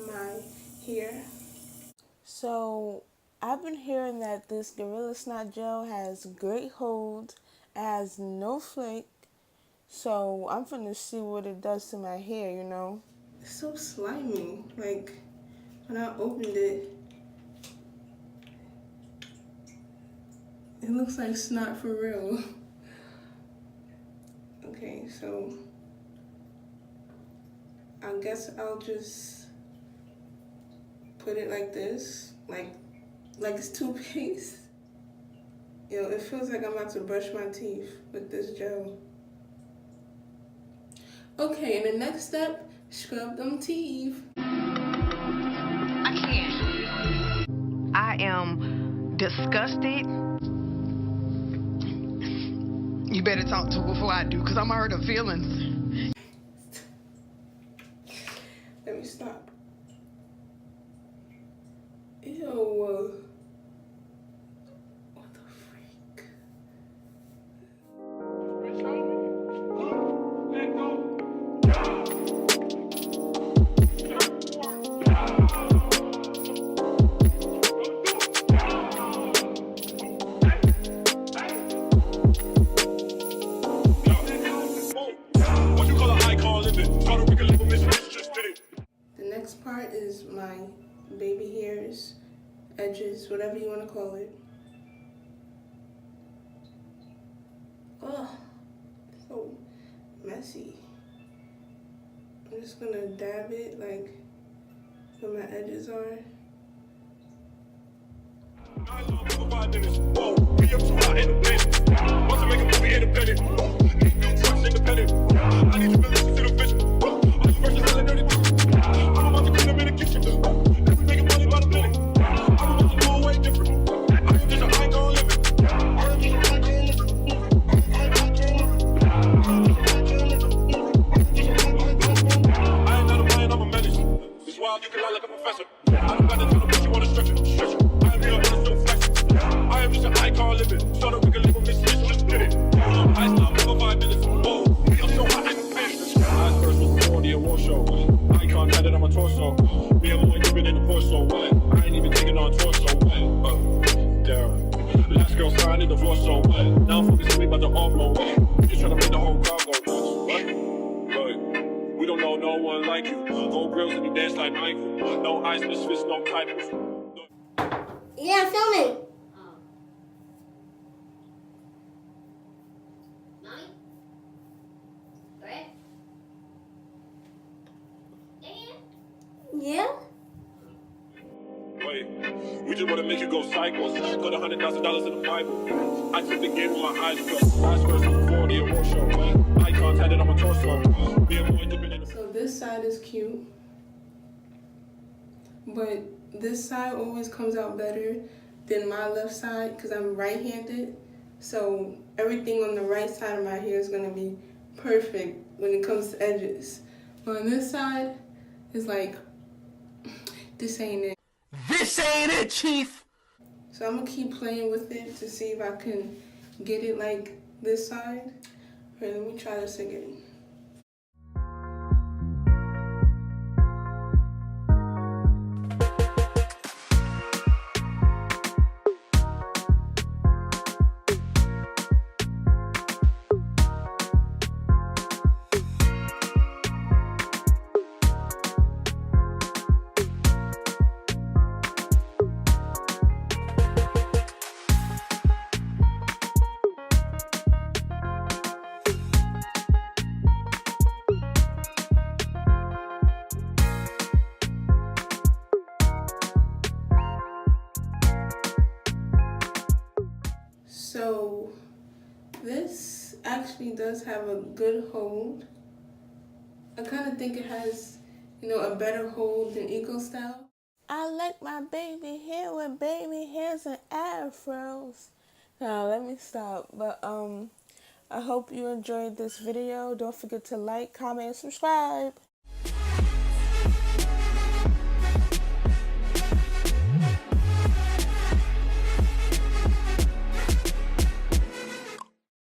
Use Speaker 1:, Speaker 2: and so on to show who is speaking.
Speaker 1: my hair.
Speaker 2: So I've been hearing that this Gorilla Snot Gel has great hold, it has no flake, so I'm finna see what it does to my hair, you know.
Speaker 1: It's so slimy. Like, when I opened it, it looks like snot for real. Okay, so I guess I'll just put it like this, like it's toothpaste. Yo, it feels like I'm about to brush my teeth with this gel. Okay, and the next step, scrub them teeth.
Speaker 3: I can't. I am disgusted. You better talk to her before I do, because I'm hurt her feelings.
Speaker 1: Let me stop. Ew. What the freak? The next part is my baby hairs, edges, whatever you want to call it. Oh, so messy. I'm just gonna dab it like where my edges are.
Speaker 4: Last girl signed a divorce, so what? Now I'm focused on me about the all blow. Just trying to make the whole crowd go nuts. What? We don't know no one like you. Gold grills and you dance like Michael. No eyes, misfits, no typos.
Speaker 5: Yeah, I'm filming. Mommy? Brett? Dad? Yeah?
Speaker 4: Wait, we just want to make you go psycho. Put $100,000 in the Bible. I took the game with my eyes closed. Last verse before the award show. Icons had it on my torso. Me and boy dipping in the...
Speaker 1: So this side is cute, but this side always comes out better than my left side because I'm right-handed. So everything on the right side of my hair is gonna be perfect when it comes to edges. But on this side, it's like, this ain't it.
Speaker 6: This ain't it, Chief!
Speaker 1: So I'm gonna keep playing with it to see if I can get it like this side. Okay, let me try this again. So this actually does have a good hold. I kind of think it has, a better hold than Eco Style.
Speaker 2: I like my baby hair with baby hairs and afros. Now let me stop. But I hope you enjoyed this video. Don't forget to like, comment, and subscribe.